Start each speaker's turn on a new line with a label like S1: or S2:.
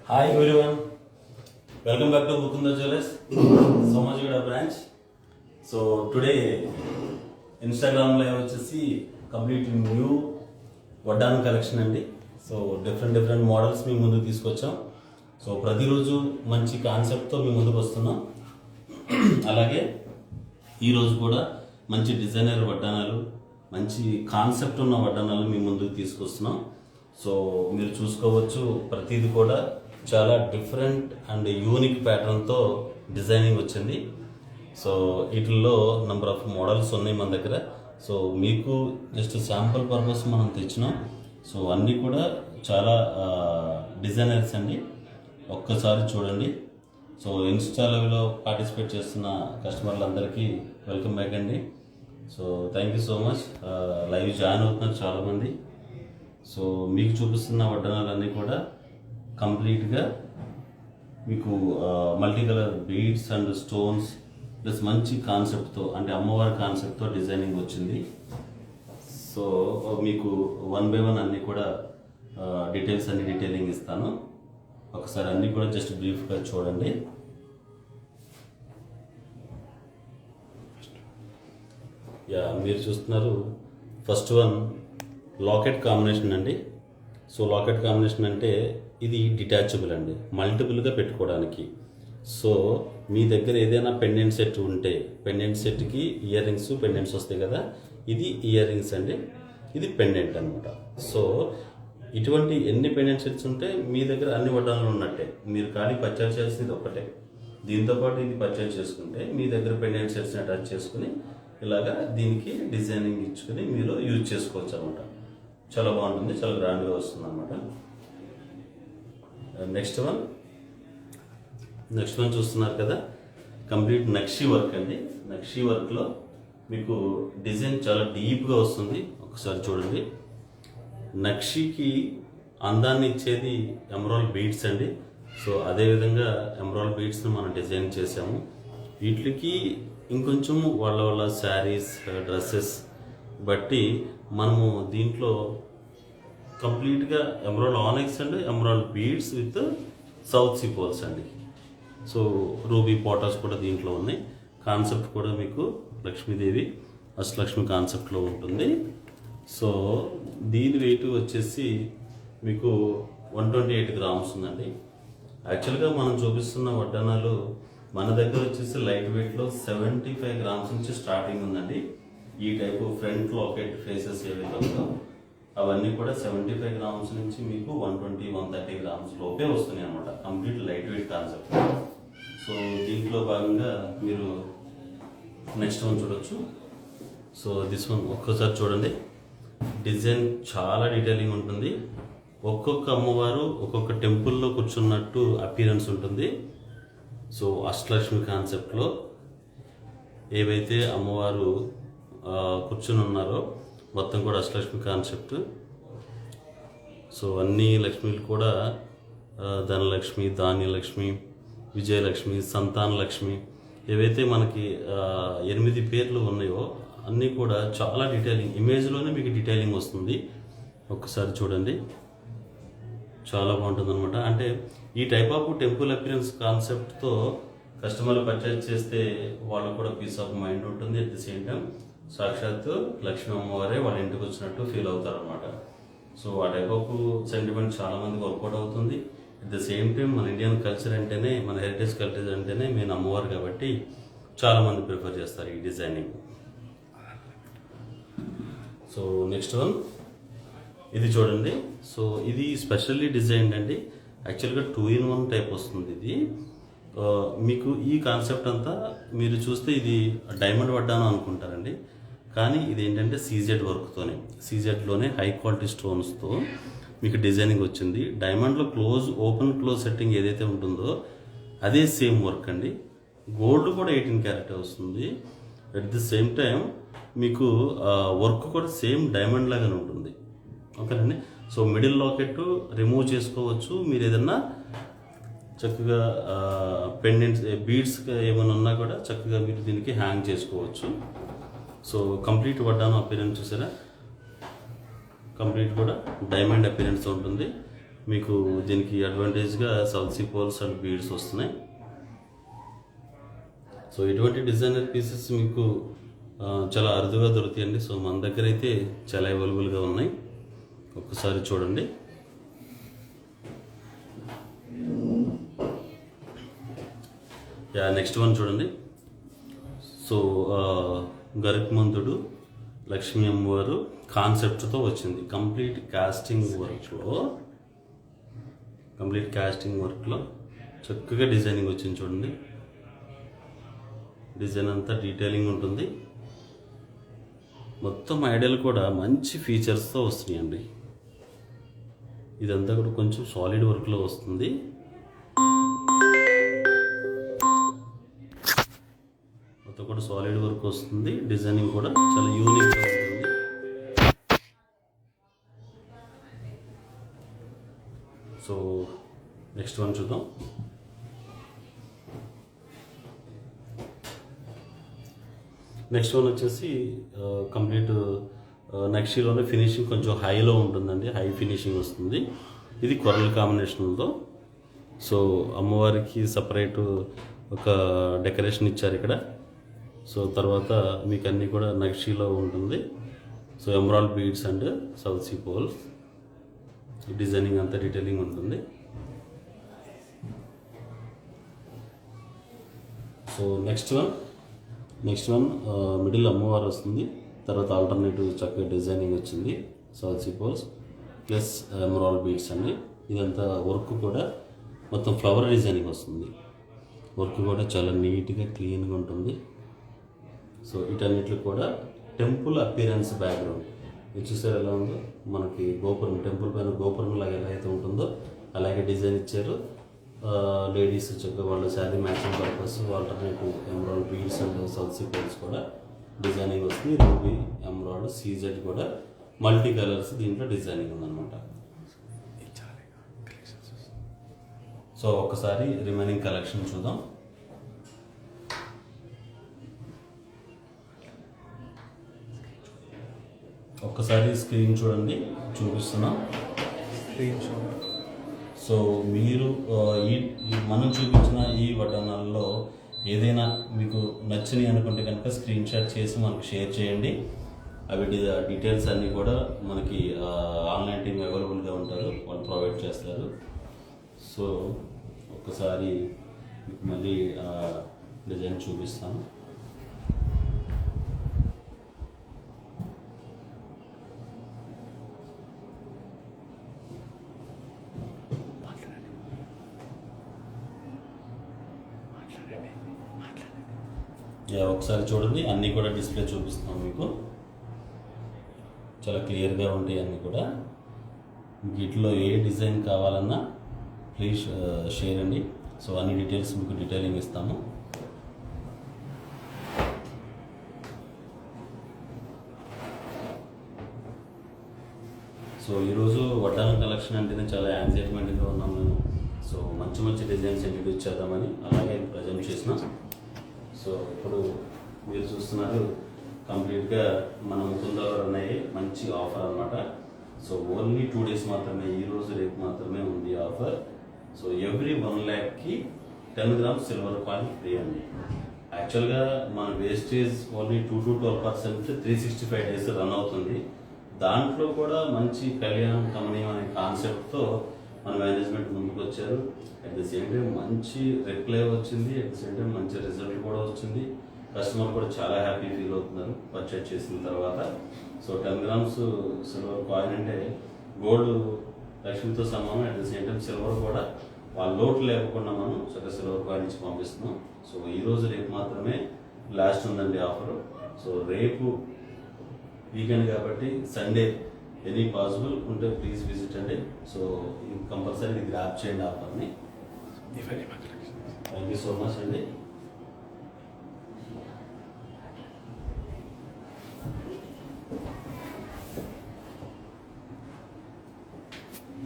S1: Hi everyone, welcome back to Mukunda Jewelers, Somajigada branch. So today Instagram లో వచ్చేసి complete new వడ్డానం collection అండి. So different models మీ ముందుకు తీసుకొచ్చాం. సో ప్రతిరోజు మంచి కాన్సెప్ట్తో మీ ముందుకు వస్తున్నాం. అలాగే ఈరోజు కూడా మంచి డిజైనర్ వడ్డానాలు, మంచి కాన్సెప్ట్ ఉన్న వడ్డానాలు మీ ముందుకు తీసుకొస్తున్నాం. సో మీరు చూసుకోవచ్చు, ప్రతిది కూడా చాలా డిఫరెంట్ అండ్ యూనిక్ ప్యాటర్న్తో డిజైనింగ్ వచ్చింది. సో వీటిల్లో నెంబర్ ఆఫ్ మోడల్స్ ఉన్నాయి మన దగ్గర. సో మీకు జస్ట్ శాంపుల్ పర్పస్ మనం తెచ్చినాం. సో అన్నీ కూడా చాలా డిజైనర్స్ అండి, ఒక్కసారి చూడండి. సో ఇన్స్టా లైవ్లో పార్టిసిపేట్ చేస్తున్న కస్టమర్లందరికీ వెల్కమ్ బ్యాక్ అండి. So thank you so much. Live join అవుతున్నారు చాలామంది. సో మీకు చూపిస్తున్న వడ్డానాలన్నీ కూడా కంప్లీట్గా మీకు multi colour beads and stones plus మంచి కాన్సెప్ట్తో, అంటే అమ్మవారి కాన్సెప్ట్తో డిజైనింగ్ వచ్చింది. సో మీకు 1 by 1 అన్నీ కూడా డీటెయిలింగ్ ఇస్తాను. ఒకసారి అన్నీ కూడా జస్ట్ బ్రీఫ్గా చూడండి. మీరు చూస్తున్నారు ఫస్ట్ వన్ లాకెట్ కాంబినేషన్ అండి. సో లాకెట్ కాంబినేషన్ అంటే ఇది డిటాచబుల్ అండి, మల్టిపుల్గా పెట్టుకోవడానికి. సో మీ దగ్గర ఏదైనా పెండెంట్ సెట్ ఉంటే, పెండెంట్ సెట్కి ఇయర్ రింగ్స్ పెండెంట్స్ వస్తాయి కదా, ఇది ఇయర్ రింగ్స్ అండి, ఇది పెండెంట్ అనమాట. సో ఇటువంటి ఎన్ని పెండెంట్ సెట్స్ ఉంటే మీ దగ్గర అన్ని వడ్డానాలు ఉన్నట్టే. మీరు ఖాళీ పర్చేస్ చేసేది ఒకటే. దీంతోపాటు ఇది పర్చేస్ చేసుకుంటే మీ దగ్గర పెండెంట్ సెట్స్ని అటాచ్ చేసుకుని ఇలాగా దీనికి డిజైనింగ్ ఇచ్చుకుని మీరు యూజ్ చేసుకోవచ్చు అనమాట. చాలా బాగుంటుంది, చాలా గ్రాండ్గా వస్తుంది అనమాట. నెక్స్ట్ వన్ చూస్తున్నారు కదా, కంప్లీట్ నక్షి వర్క్ అండి. నక్షి వర్క్లో మీకు డిజైన్ చాలా డీప్గా వస్తుంది. ఒకసారి చూడండి. నక్షికి అందాన్ని ఇచ్చేది ఎమరాల్డ్ బీడ్స్ అండి. సో అదేవిధంగా ఎమరాల్డ్ బీడ్స్ని మనం డిజైన్ చేసాము. వీటికి ఇంకొంచెం వాళ్ళ శారీస్, డ్రెస్సెస్ బట్టి మనము దీంట్లో కంప్లీట్గా emerald onyx and emerald beads with south sea pearls అండి. సో రూబీ పోటాస్ కూడా దీంట్లో ఉన్నాయి. కాన్సెప్ట్ కూడా మీకు లక్ష్మీదేవి అష్టలక్ష్మి కాన్సెప్ట్లో ఉంటుంది. సో దీని వెయిట్ వచ్చేసి మీకు 128 గ్రామ్స్ ఉందండి. యాక్చువల్గా మనం చూపిస్తున్న వడ్డానాలు మన దగ్గర వచ్చేసి లైట్ వెయిట్లో 75 గ్రామ్స్ నుంచి స్టార్టింగ్ ఉందండి. ఈ టైపు ఫ్రంట్ లాకెట్ ఫేసెస్ ఏవైతే ఉందో అవన్నీ కూడా 75 గ్రామ్స్ నుంచి మీకు 120-130 గ్రామ్స్ లోపే వస్తున్నాయి అనమాట. Complete light weight concept. So దీంట్లో భాగంగా మీరు నెక్స్ట్ వన్ చూడొచ్చు. సో దిస్ వన్ ఒక్కసారి చూడండి. డిజైన్ చాలా డీటెయిలింగ్ ఉంటుంది. ఒక్కొక్క అమ్మవారు ఒక్కొక్క టెంపుల్లో కూర్చున్నట్టు అపీరెన్స్ ఉంటుంది. సో అష్టలక్ష్మి కాన్సెప్ట్లో ఏవైతే అమ్మవారు కూర్చుని ఉన్నారో మొత్తం కూడా అష్టలక్ష్మి కాన్సెప్ట్. సో అన్ని లక్ష్మీలు కూడా ధనలక్ష్మి, ధాన్యలక్ష్మి, విజయలక్ష్మి, సంతాన లక్ష్మి, ఏవైతే మనకి 8 పేర్లు ఉన్నాయో అన్నీ కూడా చాలా డీటెయిలింగ్, ఇమేజ్లోనే మీకు డీటెయిలింగ్ వస్తుంది. ఒక్కసారి చూడండి, చాలా బాగుంటుంది అనమాట. అంటే ఈ టైప్ ఆఫ్ టెంపుల్ అపిరెన్స్ కాన్సెప్ట్తో కస్టమర్లు పర్చేజ్ చేస్తే వాళ్ళకు కూడా పీస్ ఆఫ్ మైండ్ ఉంటుంది. అట్ ది సేమ్ టైం సాక్షాత్తు లక్ష్మీ అమ్మవారే వాళ్ళ ఇంటికి వచ్చినట్టు ఫీల్ అవుతారు అనమాట. సో ఆ టైప్ ఆఫ్ సెంటిమెంట్ చాలా మందికి వర్కౌట్ అవుతుంది. అట్ ద సేమ్ టైం మన ఇండియన్ కల్చర్ అంటేనే, మన హెరిటేజ్ కల్చర్ అంటేనే మెయిన్ అమ్మవారు కాబట్టి చాలామంది ప్రిఫర్ చేస్తారు ఈ డిజైనింగ్. సో నెక్స్ట్ వన్ ఇది చూడండి. సో ఇది స్పెషల్లీ డిజైన్డ్ అండి. యాక్చువల్గా 2-in-1 టైప్ వస్తుంది ఇది. మీకు ఈ కాన్సెప్ట్ అంతా మీరు చూస్తే ఇది డైమండ్ వడ్డానం అనుకుంటారండి, కానీ ఇది ఏంటంటే సీజెడ్ వర్క్తోనే, సీజెడ్లోనే హై క్వాలిటీ స్టోన్స్తో మీకు డిజైనింగ్ వచ్చింది. డైమండ్లో ఓపెన్ క్లోజ్ సెట్టింగ్ ఏదైతే ఉంటుందో అదే సేమ్ వర్క్ అండి. గోల్డ్ కూడా 18 క్యారెట్ వస్తుంది. అట్ ది సేమ్ టైం మీకు వర్క్ కూడా సేమ్ డైమండ్ లాగానే ఉంటుంది. ఓకేనండి. సో మిడిల్ లాకెట్ రిమూవ్ చేసుకోవచ్చు. మీరు ఏదన్నా చక్కగా పెండెంట్స్, బీడ్స్ ఏమైనా ఉన్నా కూడా చక్కగా మీరు దీనికి హ్యాంగ్ చేసుకోవచ్చు. సో కంప్లీట్ వడ్డానం అపీరెన్స్ చూసారా, కంప్లీట్ కూడా డైమండ్ అపీరెన్స్ ఉంటుంది. మీకు దీనికి అడ్వాంటేజ్గా south sea pearls and beads వస్తున్నాయి. సో ఇటువంటి డిజైనర్ పీసెస్ మీకు చాలా అరుదుగా దొరుకుతాయండి. సో మన దగ్గర అయితే చాలా అవైలబుల్గా ఉన్నాయి. ఒక్కసారి చూడండి. నెక్స్ట్ వన్ చూడండి. సో గరుత్మంతుడు లక్ష్మీ అమ్మవారు కాన్సెప్ట్తో వచ్చింది. కంప్లీట్ కాస్టింగ్ వర్క్లో చక్కగా డిజైనింగ్ వచ్చింది చూడండి. డిజైన్ అంతా డీటెయిలింగ్ ఉంటుంది. మొత్తం ఐడియాలు కూడా మంచి ఫీచర్స్తో వస్తున్నాయండి. ఇదంతా కూడా కొంచెం సాలిడ్ వర్క్లో వస్తుంది. మొత్తం కూడా సాలిడ్ వర్క్ వస్తుంది. డిజైనింగ్ కూడా చాలా యూనిక్గా ఉంటుంది. సో నెక్స్ట్ వన్ చూద్దాం. నెక్స్ట్ వన్ వచ్చేసి కంప్లీట్ నక్షీలోనే ఫినిషింగ్ కొంచెం హైలో ఉంటుందండి. హై ఫినిషింగ్ వస్తుంది. ఇది కొరల్ కాంబినేషన్తో. సో అమ్మవారికి సపరేట్ ఒక డెకరేషన్ ఇచ్చారు ఇక్కడ. సో తర్వాత మీకు అన్నీ కూడా నక్షీలో ఉంటుంది. So emerald beads and south sea pearls designing అంతా డీటెయిలింగ్ ఉంటుంది. సో నెక్స్ట్ వన్ మిడిల్ అమ్మవారు వస్తుంది. తర్వాత ఆల్టర్నేటివ్ చక్కగా డిజైనింగ్ వచ్చింది. South sea pearls plus emerald beads అండి. ఇదంతా వర్క్ కూడా మొత్తం ఫ్లవర్ డిజైనింగ్ వస్తుంది. వర్క్ కూడా చాలా నీట్గా క్లీన్గా ఉంటుంది. సో వీటన్నిటిలో కూడా టెంపుల్ అపియరెన్స్ బ్యాక్గ్రౌండ్ ఇది చూసారు ఎలా ఉందో. మనకి గోపురం, టెంపుల్ పైన గోపురం లాగా ఎలా అయితే ఉంటుందో అలాగే డిజైన్ ఇచ్చారు. లేడీస్ చక్కగా వాళ్ళ sari matching purpose alternative emerald beads and south sea pearls కూడా డిజైనింగ్ వస్తుంది. రూబీ, ఎమరాల్డ్, సీజెడ్ కూడా మల్టీ కలర్స్ దీంట్లో డిజైనింగ్ ఉందన్నమాట. సో ఒకసారి రిమైనింగ్ కలెక్షన్ చూద్దాం. ఒక్కసారి స్క్రీన్ చూడండి, చూపిస్తున్నాం. సో మీరు ఈ మనం చూపించిన ఈ వడ్డానాల్లో ఏదైనా మీకు నచ్చినాయి అనుకుంటే కనుక స్క్రీన్ షాట్ చేసి మనకు షేర్ చేయండి. అవి డీటెయిల్స్ అన్నీ కూడా మనకి ఆన్లైన్ టీమ్ అవైలబుల్గా ఉంటారు, వాళ్ళు ప్రొవైడ్ చేస్తారు. సో ఒక్కసారి మీకు మళ్ళీ డిజైన్ చూపిస్తాను. ఒకసారి చూడండి, అన్నీ కూడా డిస్ప్లే చూపిస్తున్నాం మీకు. చాలా క్లియర్గా ఉంటాయి అన్నీ కూడా. వీటిలో ఏ డిజైన్ కావాలన్నా ప్లీజ్ షేర్ అండి. సో అన్ని డీటెయిల్స్ మీకు డీటెయిలింగ్ ఇస్తాము. సో ఈరోజు వడ్డానం కలెక్షన్ అంటేనే చాలా యాంగ్జైటీగా ఉన్నాం మేము. సో మంచి డిజైన్స్ ఇంట్రడ్యూస్ చేద్దామని అలాగే ప్రజెంట్ చేసినాం. సో ఇప్పుడు మీరు చూస్తున్నారు కంప్లీట్గా మన ముకుందలో రన్ అయ్యే మంచి ఆఫర్ అనమాట. సో ఓన్లీ 2 days మాత్రమే, ఈరోజు రేపు మాత్రమే ఉంది offer. So every 1 lakhకి 10 grams silver coin free అండి. యాక్చువల్గా మన wastage only 2 to 12% 365 days run అవుతుంది. దాంట్లో కూడా మంచి కళ్యాణం కమనీయం అనే కాన్సెప్ట్తో మన మేనేజ్మెంట్ ముందుకు వచ్చారు. అట్ ద సేమ్ టైం మంచి రిప్లై వచ్చింది, అట్ ద సేమ్ టైం మంచి రిజల్ట్ కూడా వచ్చింది. కస్టమర్ కూడా చాలా హ్యాపీ ఫీల్ అవుతున్నారు పర్చేజ్ చేసిన తర్వాత. సో 10 grams సిల్వర్ కాయిన్ అంటే గోల్డ్ లక్ష్మితో సమానం. At the same time silver కూడా వాళ్ళ లోటు లేకుండా మనం చక్కగా సిల్వర్ కాయిన్ ఇచ్చి పంపిస్తున్నాం. సో ఈరోజు రేపు మాత్రమే లాస్ట్ ఉందండి ఆఫర్. సో రేపు వీకెండ్ కాబట్టి సండే ఎనీ పాసిబుల్ ఉంటే ప్లీజ్ విజిట్ అండి. సో కంపల్సరీ గ్రాప్ చేయండి ఆఫర్ని. థ్యాంక్ యూ సో మచ్ అండి.